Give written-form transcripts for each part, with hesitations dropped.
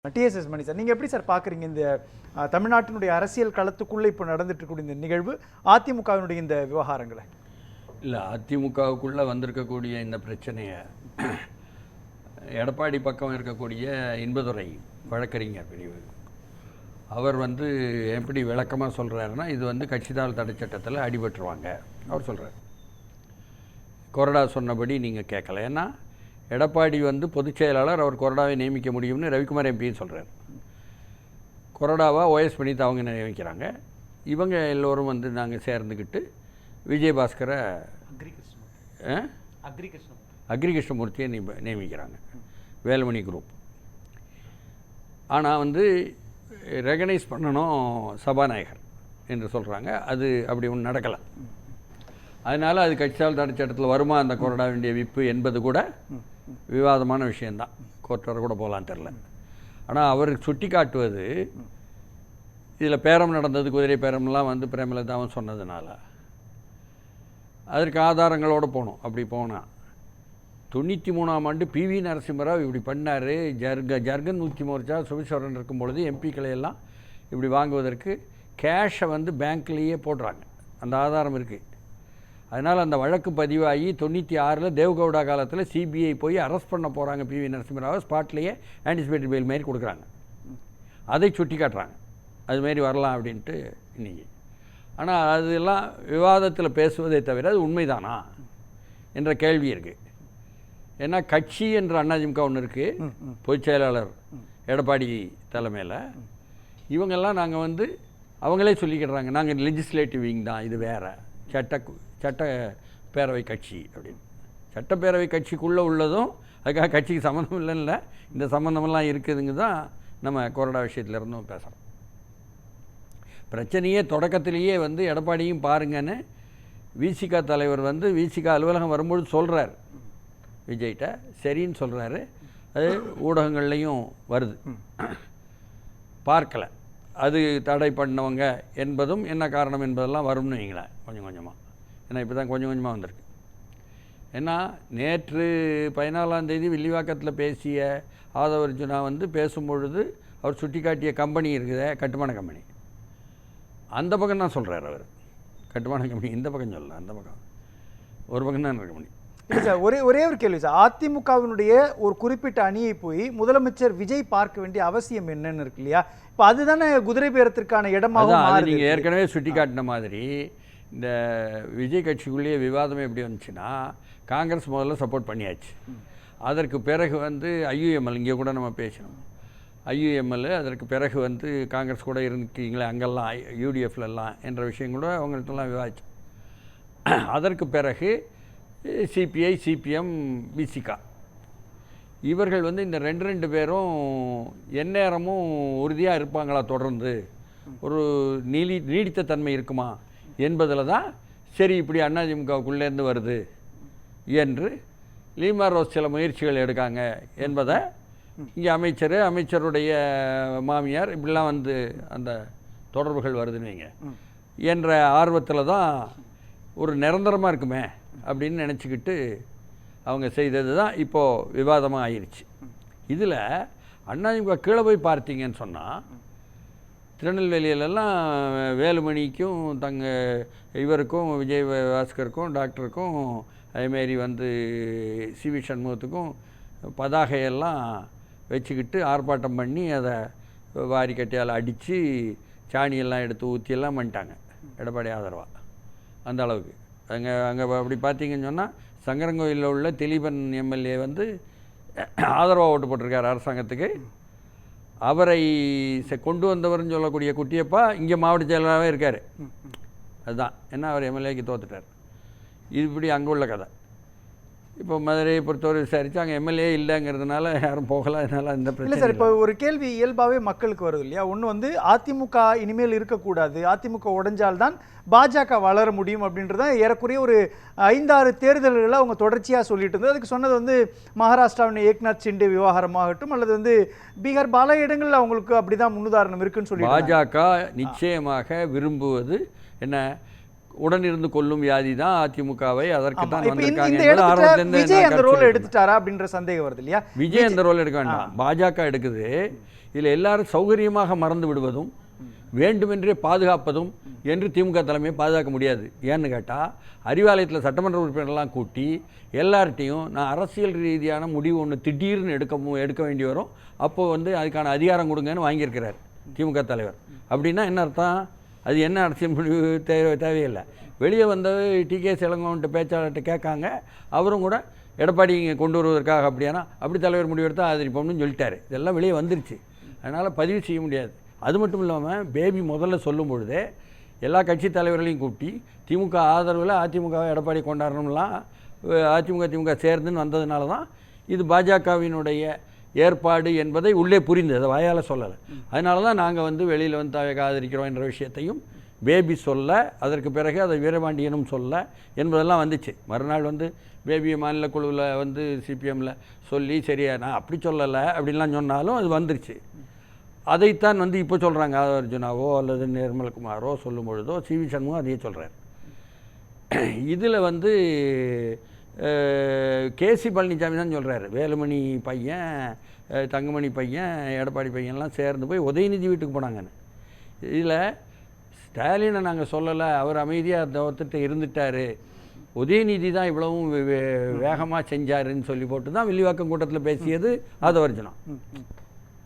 TDS மணி sir, நீங்கள் எப்படி sir பார்க்குறீங்க இந்த தமிழ்நாட்டினுடைய அரசியல் களத்துக்குள்ளே இப்போ நடந்துட்டு இருக்கக்கூடிய இந்த நிகழ்வு, அதிமுகவினுடைய இந்த விவகாரங்களை? இல்லை, அதிமுகவுக்குள்ளே வந்திருக்கக்கூடிய இந்த பிரச்சனையை எடப்பாடி பக்கம் இருக்கக்கூடிய இன்பதுரை வழக்கறிஞர் பிரிவு அவர் எப்படி விளக்கமாக சொல்கிறாருன்னா, இது கட்சிதால் தடை சட்டத்தில் அடிபட்டுருவாங்க அவர் சொல்கிறார். கொறடா சொன்னபடி நீங்கள் கேட்கல. ஏன்னா எடப்பாடி பொதுச் செயலாளர், அவர் கொறடாவை நியமிக்க முடியும்னு ரவிக்குமார் எம்பின்னு சொல்கிறார். கொறடாவா ஓஎஸ் பண்ணிட்டு அவங்க நியமிக்கிறாங்க. இவங்க எல்லோரும் நாங்கள் சேர்ந்துக்கிட்டு விஜயபாஸ்கரை அக்ரிகிருஷ்ணமூர்த்தியை நியமிக்கிறாங்க, வேலுமணி குரூப். ஆனால் ரெகனைஸ் பண்ணணும் சபாநாயகர் என்று சொல்கிறாங்க. அது அப்படி ஒன்று நடக்கலை. அதனால் அது கட்சியால் தடை சட்டத்தில் வருமா அந்த கொறடா வேண்டிய விப்பு என்பது கூட விவாதமான விஷயந்தான். கோர்ட் வரை கூட போகலான்னு தெரில. ஆனால் அவர் சுட்டி காட்டுவது, இதில் பேரம் நடந்தது, குதிரை பேரம்லாம் பிரேமலதாவும் சொன்னதுனால அதற்கு ஆதாரங்களோடு போகணும். அப்படி போனால் 93ஆம் ஆண்டு PV நரசிம்மராவ் இப்படி பண்ணார், ஜர்கன் 100 மோர்ச்சா சுபிஸ்வரன் இருக்கும் பொழுது எம்பிக்களை எல்லாம் இப்படி வாங்குவதற்கு கேஷை பேங்க்லேயே போடுறாங்க. அந்த ஆதாரம் இருக்குது. அதனால் அந்த வழக்கு பதிவாகி 96 தேவகவுடா காலத்தில் CBI போய் அரெஸ்ட் பண்ண போகிறாங்க. PV நரசிம்மராவை ஸ்பாட்லேயே ஆன்டிசிபேட்டட் பெயில் மாரி கொடுக்குறாங்க. அதை சுட்டி காட்டுறாங்க, அதுமாரி வரலாம் அப்படின்ட்டு இன்றைக்கி. ஆனால் அதெல்லாம் விவாதத்தில் பேசுவதை தவிர அது உண்மைதானா என்ற கேள்வி இருக்குது. ஏன்னா கட்சி என்ற அதிமுக ஒன்று இருக்குது, பொதுச் செயலாளர் எடப்பாடி தலைமையில். இவங்கெல்லாம் நாங்கள் அவங்களே சொல்லிக்கிடுறாங்க, நாங்கள் லெஜிஸ்லேட்டிவ் விங் தான், இது வேறு சட்டப்பேரவை கட்சி அப்படின்னு. சட்டப்பேரவை கட்சிக்குள்ளே உள்ளதும் அதுக்காக கட்சிக்கு சம்மந்தம் இல்லைன்னு, இந்த சம்மந்தமெல்லாம் இருக்குதுங்க தான் நம்ம கொறடா விஷயத்துலேருந்தும் பேசுகிறோம். பிரச்சனையே தொடக்கத்திலேயே எடப்பாடியும் பாருங்கன்னு விசிகா தலைவர் விசிகா அலுவலகம் வரும்பொழுது சொல்கிறார் விஜய்கிட்ட, சரின்னு சொல்கிறாரு. அது ஊடகங்கள்லேயும் வருது. பார்க்கலை அது தடை பண்ணவங்க என்பதும் என்ன காரணம் என்பதெல்லாம் வரும்னு வைங்களேன் கொஞ்சம் கொஞ்சமாக. ஏன்னா இப்போ தான் கொஞ்சம் கொஞ்சமாக வந்திருக்கு. ஏன்னா நேற்று 14ஆம் தேதி வில்லிவாக்கத்தில் பேசிய ஆதவர்ஜுனா பேசும்பொழுது அவர் சுட்டி காட்டிய கம்பெனி இருக்குது, கட்டுமான கம்பெனி. அந்த பக்கம் தான் சொல்கிறார் அவர், கட்டுமான கம்பெனி. இந்த பக்கம் சொல்லலாம், அந்த பக்கம் ஒரு பக்கம் தான் கம்பெனி. இல்லை சார், ஒரே ஒரு கேள்வி சார். அதிமுகவினுடைய ஒரு குறிப்பிட்ட அணியை போய் முதலமைச்சர் விஜய் பார்க்க வேண்டிய அவசியம் என்னன்னு இருக்கு இல்லையா? இப்போ அதுதானே குதிரை பேரத்திற்கான இடமாக. நீங்கள் ஏற்கனவே சுட்டி காட்டின மாதிரி இந்த விஜய் கட்சிக்குள்ளேயே விவாதமே எப்படி வந்துச்சுன்னா, காங்கிரஸ் முதல்ல சப்போர்ட் பண்ணியாச்சு. அதற்கு பிறகு IUML, இங்கே கூட நம்ம பேசணும், IUML அதற்கு பிறகு காங்கிரஸ் கூட இருக்கீங்களே அங்கெல்லாம் UDFலாம் என்ற விஷயம் கூட அவங்கள்ட்டலாம் விவாதிச்சு. அதற்கு பிறகு CPI, CPM, விசிகா இவர்கள் இந்த ரெண்டு பேரும் எந்நேரமும் உறுதியாக இருப்பாங்களா, தொடர்ந்து ஒரு நீடித்த தன்மை இருக்குமா என்பதில் தான் சரி இப்படி அதிமுகவுக்குள்ளேருந்து வருது என்று லீமா ரோஸ் சில முயற்சிகள் எடுக்காங்க என்பதை இங்கே அமைச்சருடைய மாமியார் இப்படிலாம் அந்த தொடர்புகள் வருதுன்னு என்ற ஆர்வத்தில் தான் ஒரு நிரந்தரமாக இருக்குமே அப்படின்னு நினச்சிக்கிட்டு அவங்க செய்தது தான் இப்போது விவாதமாக ஆயிடுச்சு. இதில் அதிமுக கீழே போய் பார்த்தீங்கன்னு சொன்னால், திருநெல்வேலியிலெல்லாம் வேலுமணிக்கும் இவருக்கும் விஜயபாஸ்கருக்கும் டாக்டருக்கும் அதேமாரி CV சண்முகத்துக்கும் பதாகையெல்லாம் வச்சுக்கிட்டு ஆர்ப்பாட்டம் பண்ணி அதை வாரி கட்டியால் அடித்து சாணியெல்லாம் எடுத்து ஊற்றியெல்லாம் பண்ணிட்டாங்க எடப்பாடி ஆதரவாக. அந்த அளவுக்கு அங்கே அப்படி பார்த்தீங்கன்னு சொன்னால், சங்கரங்கோயிலில் உள்ள திலீபன் MLA ஆதரவாக ஓட்டு போட்டிருக்கார் அரசாங்கத்துக்கு. அவரை கொண்டு வந்தவர்னு சொல்லக்கூடிய குட்டியப்பா இங்கே மாவட்ட செயலராகவே இருக்கார். அதுதான் என்ன, அவர் MLAக்கு தோத்துட்டார். இப்படி அங்கே உள்ள கதை. இப்போ மதுரையை பொறுத்தவரை விசாரித்து அங்கே MLA இல்லைங்கிறதுனால யாரும் போகலை. அதனால் இந்த பிரச்சனை இல்லை சார். இப்போ ஒரு கேள்வி இயல்பாகவே மக்களுக்கு வருது இல்லையா? ஒன்று அதிமுக இனிமேல் இருக்கக்கூடாது, அதிமுக உடைஞ்சால்தான் பாஜக வளர முடியும் அப்படின்றத ஏறக்குறைய ஒரு 5-6 தேர்தல்களில் அவங்க தொடர்ச்சியாக சொல்லிட்டு இருந்தது. அதுக்கு சொன்னது மகாராஷ்டிராவின் ஏக்நாத் ஷிண்டே விவகாரமாகட்டும், அல்லது பீகார் பல இடங்களில் அவங்களுக்கு அப்படி தான் முன்னுதாரணம் இருக்குன்னு சொல்லி பாஜக நிச்சயமாக விரும்புவது என்ன, உடனிருந்து கொல்லும் வியாதி தான் அதிமுகவை அதற்கு தான் இப்ப வந்திருக்காங்க இந்த என்பது இடத்துல ஆரம்பத்திலிருந்து விஜய் நான் அந்த கருத்து ரோல் சொல்லிட்டு எடுத்துட்டாரா அப்படின்ற சந்தேகம் வருது இல்லையா? விஜய் அந்த ரோல் எடுக்க வேண்டாம், பாஜக எடுக்குது. இதில் எல்லாரும் சௌகரியமாக மறந்து விடுவதும் வேண்டுமென்றே பாதுகாப்பதும் என்று திமுக தலைமையை பாதுகாக்க முடியாது. ஏன்னு கேட்டால் அறிவாலயத்தில் சட்டமன்ற உறுப்பினர்லாம் கூட்டி எல்லார்ட்டையும் நான் அரசியல் ரீதியான முடிவு ஒன்று திடீர்னு எடுக்க வேண்டி வரும், அப்போது வந்து அதுக்கான அதிகாரம் கொடுங்கன்னு வாங்கியிருக்கிறார் திமுக தலைவர். அப்படின்னா என்ன அர்த்தம்? அது என்ன அரசியல் முடிவு தேவையில்லை. வெளியே வந்தது டிகே இளங்கோவன்ட்ட பேச்சாளர்கிட்ட கேட்காங்க, அவரும் கூட எடப்பாடி இங்கே கொண்டு வருவதற்காக அப்படியானா அப்படி தலைவர் முடிவெடுத்தால் ஆதரிப்போம்னு சொல்லிட்டாரு. இதெல்லாம் வெளியே வந்துருச்சு, அதனால் பதிவு செய்ய முடியாது. அது மட்டும் இல்லாமல் பேபி முதல்ல சொல்லும் பொழுதே எல்லா கட்சி தலைவர்களையும் கூட்டி திமுக ஆதரவில் அதிமுகவை எடப்பாடி கொண்டாடணும்லாம் திமுக சேர்ந்துன்னு வந்ததுனால தான் இது பாஜகவினுடைய ஏற்பாடு என்பதை உள்ளே புரிந்தது, அதை வாயால் சொல்லலை. அதனால தான் நாங்கள் வந்து வெளியில் வந்து தவக ஆதரிக்கிறோம் என்ற விஷயத்தையும் பேபி சொல்ல, அதற்கு பிறகு அதை வீரபாண்டியனும் சொல்ல என்பதெல்லாம் வந்துச்சு. மறுநாள் வந்து பேபி மாநில குழுவில் வந்து சிபிஎம்மில் சொல்லி சரியா நான் அப்படி சொல்லலை அப்படின்லாம் சொன்னாலும் அது வந்துருச்சு. அதைத்தான் வந்து இப்போ சொல்கிறாங்க அர்ஜுனாவோ அல்லது நிர்மல்குமாரோ சொல்லும் பொழுதோ சிவி சண்முகம் அதையே சொல்கிறார். இதில் வந்து கேசி பழனிசாமி தான் சொல்கிறாரு, வேலுமணி பையன் தங்கமணி பையன் எடப்பாடி பையன்லாம் சேர்ந்து போய் உதயநிதி வீட்டுக்கு போனாங்கன்னு. இதில் ஸ்டாலினை நாங்கள் சொல்லலை, அவர் அமைதியாக தோத்துட்டு இருந்துட்டார், உதயநிதி தான் இவ்வளவும் வேகமாக செஞ்சாருன்னு சொல்லி போட்டு தான் வில்லிவாக்கம் கூட்டத்தில் பேசியது ஆதவர்ஜுனா.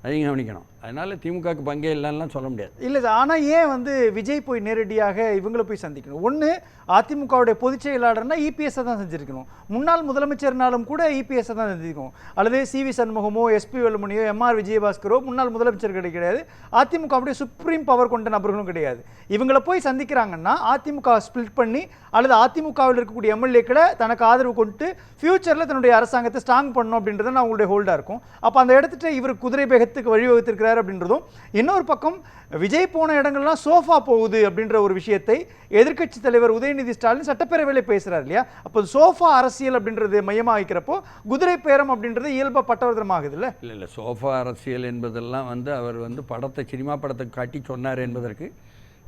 அதையும் கவனிக்கணும். அதனால் திமுகவுக்கு பங்கே இல்லைன்னா சொல்ல முடியாது. இல்லை சார், ஆனால் ஏன் வந்து விஜய் போய் நேரடியாக இவங்களை போய் சந்திக்கணும்? ஒன்று அதிமுகவுடைய பொதுச் செயலாளர்னா இபிஎஸ்ஸை தான் செஞ்சுருக்கணும், முன்னாள் முதலமைச்சர்னாலும் கூட இபிஎஸ்ஸை தான் செஞ்சுருக்கணும், அல்லது சிவி சண்முகமோ எஸ்பி வேலுமணியோ எம்ஆர் விஜயபாஸ்கரோ முன்னாள் முதலமைச்சர் கிடையாது, அதிமுக அப்படியே சுப்ரீம் பவர் கொண்ட நபர்களும் கிடையாது. இவங்களை போய் சந்திக்கிறாங்கன்னா அதிமுக ஸ்பிளிட் பண்ணி அல்லது அதிமுகவில் இருக்கக்கூடிய எம்எல்ஏக்களை தனக்கு ஆதரவு கொண்டு ஃபியூச்சரில் தன்னுடைய அரசாங்கத்தை ஸ்ட்ராங் பண்ணணும் அப்படின்றது அவங்களுடைய ஹோல்டாக இருக்கும். அப்போ அந்த இடத்துல இவர் குதிரை வேகத்துக்கு வழிவகுத்திருக்கிறார் அப்படின்றதும், இன்னொரு பக்கம் விஜய் போன இடங்கள்லாம் சோஃபா போகுது அப்படின்ற ஒரு விஷயத்தை எதிர்க்கட்சி தலைவர் உதயநிதி ஸ்டாலின் சட்டப்பேரவையில் பேசுறாரு இல்லையா? அப்போ சோஃபா அரசியல் அப்படின்றது மையமாக வைக்கிறப்போ குதிரை பேரம் அப்படின்றது இயல்பா பட்டவர்தமாகுது இல்லை? இல்லை சோஃபா அரசியல் என்பதெல்லாம் வந்து அவர் வந்து சினிமா படத்தை காட்டி சொன்னார் என்பதற்கு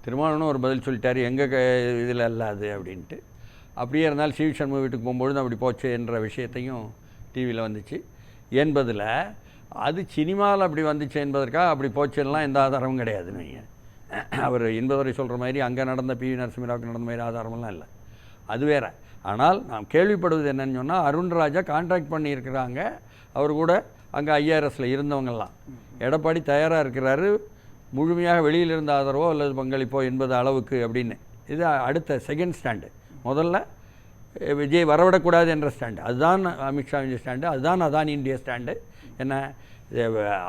திருமாவளவனும் ஒரு பதில் சொல்லிட்டார், எங்கள் இதில் அல்லாது அப்படின்ட்டு. அப்படியே இருந்தாலும் சிவி சண்முக வீட்டுக்கு போகும்பொழுது அப்படி போச்சு என்ற விஷயத்தையும் டிவியில் வந்துச்சு என்பதில் அது சினிமாவில் அப்படி வந்துச்சு என்பதற்காக அப்படி போச்சுன்னா எந்த ஆதாரமும் கிடையாதுன்னு வைங்க. அவர் என்பவரை சொல்கிற மாதிரி அங்கே நடந்த பிவி நரசிம்மராவுக்கு நடந்த மாதிரி ஆதாரமெல்லாம் இல்லை, அது வேறு. ஆனால் நாம் கேள்விப்படுவது என்னன்னு சொன்னால் அருண்ராஜா கான்ட்ராக்ட் பண்ணியிருக்கிறாங்க, அவர் கூட அங்கே ஐஆர்எஸில் இருந்தவங்கெல்லாம். எடப்பாடி தயாராக இருக்கிறாரு முழுமையாக வெளியில் இருந்த ஆதரவோ அல்லது பங்களிப்போ என்பது அளவுக்கு அப்படின்னு. இது அடுத்த செகண்ட் ஸ்டாண்டு. முதல்ல விஜய் வரவிடக்கூடாது என்ற ஸ்டாண்டு, அதுதான் அமித்ஷாவின் ஸ்டாண்டு, அதுதான் அதானி இந்தியா ஸ்டாண்டு. என்ன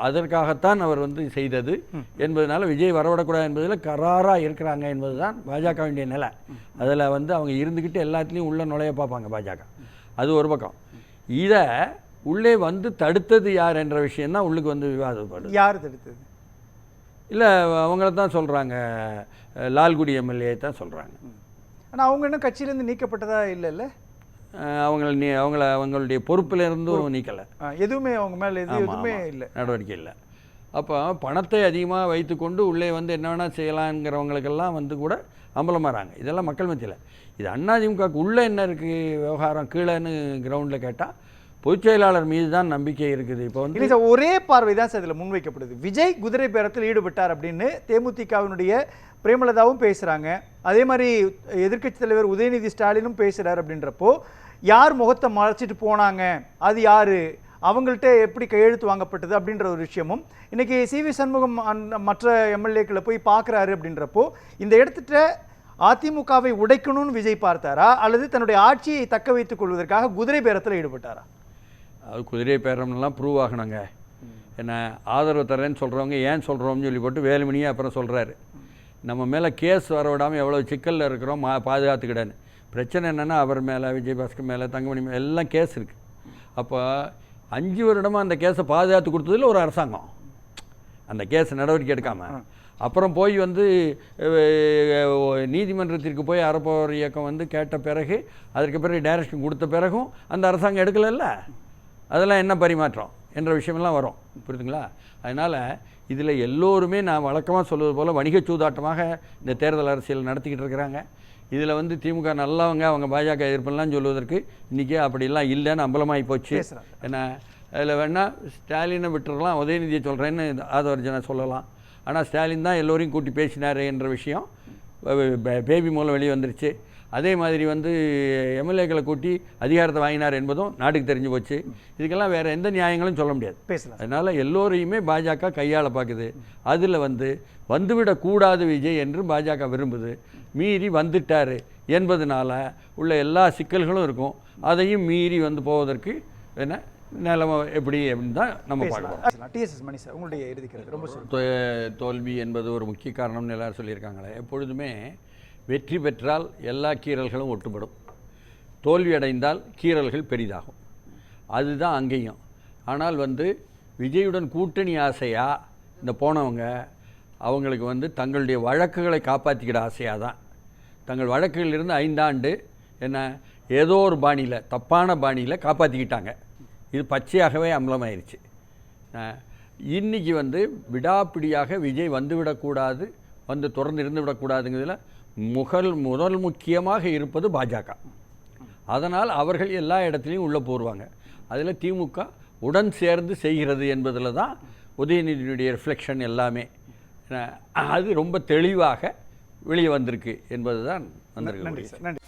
அதற்காகத்தான் அவர் வந்து செய்தது என்பதனால விஜய் வரவிடக்கூடாது என்பதில் கராராக இருக்கிறாங்க என்பது தான் பாஜகவினுடைய நிலை. அதில் வந்து அவங்க இருந்துக்கிட்டு எல்லாத்துலேயும் உள்ள நுழைய பார்ப்பாங்க பாஜக. அது ஒரு பக்கம். இதை உள்ளே வந்து தடுத்தது யார் என்ற விஷயந்தான் உள்ளுக்கு வந்து விவாதப்படுது. யார் தடுத்தது? இல்லை அவங்கள தான் சொல்கிறாங்க, லால்குடி எம்எல்ஏ தான் சொல்கிறாங்க. ஆனால் அவங்க இன்னும் கட்சியிலேருந்து நீக்கப்பட்டதா இல்லைல்ல? அவங்களுடைய பொறுப்பிலிருந்தும் நீக்கலை, எதுவுமே அவங்க மேலே எதுவுமே இல்லை, நடவடிக்கை இல்லை. அப்போ பணத்தை அதிகமாக வைத்துக்கொண்டு உள்ளே வந்து என்ன வேணால் செய்யலாங்கிறவங்களுக்கெல்லாம் வந்து கூட அம்பலமாகறாங்க. இதெல்லாம் மக்கள் மத்தியில். இது அதிமுகவுக்கு உள்ளே என்ன இருக்குது விவகாரம் கீழேன்னு கிரவுண்டில் கேட்டால் பொதுச் செயலாளர் மீது தான் நம்பிக்கை இருக்குது. இப்போ வந்து ஒரே பார்வை தான் சார் இதில் முன்வைக்கப்படுது. விஜய் குதிரை பேரத்தில் ஈடுபட்டார் அப்படின்னு தேமுதிகவினுடைய பிரேமலதாவும் பேசுகிறாங்க, அதே மாதிரி எதிர்க்கட்சி தலைவர் உதயநிதி ஸ்டாலினும் பேசுகிறார். அப்படின்றப்போ யார் முகத்தை மறைச்சிட்டு போனாங்க, அது யார், அவங்கள்ட்ட எப்படி கையெழுத்து வாங்கப்பட்டது அப்படின்ற ஒரு விஷயமும் இன்றைக்கி சிவி சண்முகம் மற்ற எம்எல்ஏக்களை போய் பார்க்குறாரு. அப்படின்றப்போ இந்த இடத்துல அதிமுகவை உடைக்கணும்னு விஜய் பார்த்தாரா அல்லது தன்னுடைய ஆட்சியை தக்க வைத்துக் கொள்வதற்காக குதிரை பேரத்தில் ஈடுபட்டாரா? அது குதிரை பேரம்லாம் ப்ரூவ் ஆகணுங்க. என்ன ஆதரவு தரேன்னு சொல்கிறவங்க ஏன் சொல்கிறோம்னு சொல்லி போட்டு வேலுமணியே அப்புறம் சொல்கிறாரு, நம்ம மேலே கேஸ் வர விடாமல் எவ்வளோ சிக்கலில் இருக்கிறோம் பாதுகாத்துக்கிடன்னு. பிரச்சனை என்னென்னா அவர் மேலே விஜயபாஸ்கர் மேலே தங்கமணி மேலே எல்லாம் கேஸ் இருக்குது. அப்போ 5 வருடமாக அந்த கேஸை பாதுகாத்து கொடுத்ததில் ஒரு அரசாங்கம் அந்த கேஸ் நடவடிக்கை எடுக்காமல் அப்புறம் போய் வந்து நீதிமன்றத்திற்கு போய் அறப்போர் இயக்கம் வந்து கேட்ட பிறகு அதற்கு பிறகு டைரக்ஷன் கொடுத்த பிறகும் அந்த அரசாங்கம் எடுக்கலைல்ல, அதெல்லாம் என்ன பரிமாற்றம் என்ற விஷயமெல்லாம் வரும், புரியுதுங்களா? அதனால் இதில் எல்லோருமே நான் வழக்கமாக சொல்வது போல் வணிக சூதாட்டமாக இந்த தேர்தல் அரசியல் நடத்திக்கிட்டு இருக்கிறாங்க. இதில் வந்து திமுக நல்லவங்க, அவங்க பாஜக எதிர்ப்பெல்லாம் சொல்வதற்கு இன்றைக்கி அப்படிலாம் இல்லைன்னு அம்பலமாகி போச்சு. ஏன்னா அதில் வேணால் ஸ்டாலினை விட்டுறலாம், உதயநிதியை சொல்கிறேன்னு ஆதவர்ஜனை சொல்லலாம். ஆனால் ஸ்டாலின் தான் எல்லோரையும் கூட்டி பேசினார் என்ற விஷயம் பேபி மூலம் வெளியே வந்துருச்சு. அதே மாதிரி வந்து எம்எல்ஏக்களை கூட்டி அதிகாரத்தை வாங்கினார் என்பதும் நாட்டுக்கு தெரிஞ்சு போச்சு. இதுக்கெல்லாம் வேறு எந்த நியாயங்களும் சொல்ல முடியாது. அதனால் எல்லோரையுமே பாஜக கையாள பார்க்குது. அதில் வந்துவிடக்கூடாது விஜய் என்று பாஜக விரும்புது. மீறி வந்துட்டார் என்பதனால உள்ள எல்லா சிக்கல்களும் இருக்கும். அதையும் மீறி வந்து போவதற்கு என்ன நிலைமை எப்படி அப்படின்னு தான் நம்ம பார்க்கலாம். டிஎஸ்எஸ் மணி சார், உங்களுடைய இறுதிக்கிறது ரொம்ப தோல்வி என்பது ஒரு முக்கிய காரணம்னு எல்லாரும் சொல்லியிருக்காங்களே. எப்பொழுதுமே வெற்றி பெற்றால் எல்லா கீறல்களும் ஒட்டுப்படும், தோல்வி அடைந்தால் கீறல்கள் பெரிதாகும். அதுதான் அங்கேயும். ஆனால் விஜயுடன் கூட்டணி ஆசையாக இந்த போனவங்க அவங்களுக்கு தங்களுடைய வழக்குகளை காப்பாற்றிக்கிற ஆசையாக தான். தங்கள் வழக்குகளிலிருந்து 5 ஆண்டு என்ன ஏதோ ஒரு பாணியில், தப்பான பாணியில் காப்பாற்றிக்கிட்டாங்க. இது பச்சையாகவே அம்பலமாயிருச்சு. இன்றைக்கி விடாப்பிடியாக விஜய் வந்துவிடக்கூடாது, தொடர்ந்து இருந்து விடக்கூடாதுங்கிறதுல முதல் முக்கியமாக இருப்பது பாஜக. அதனால் அவர்கள் எல்லா இடத்துலையும் உள்ளே போடுவாங்க. அதில் திமுக உடன் சேர்ந்து செய்கிறது என்பதில் தான் உதயநிதியினுடைய ரிஃப்ளெக்ஷன் எல்லாமே. அது ரொம்ப தெளிவாக வெளியே வந்திருக்கு என்பது தான் வந்திருக்கு. நன்றி.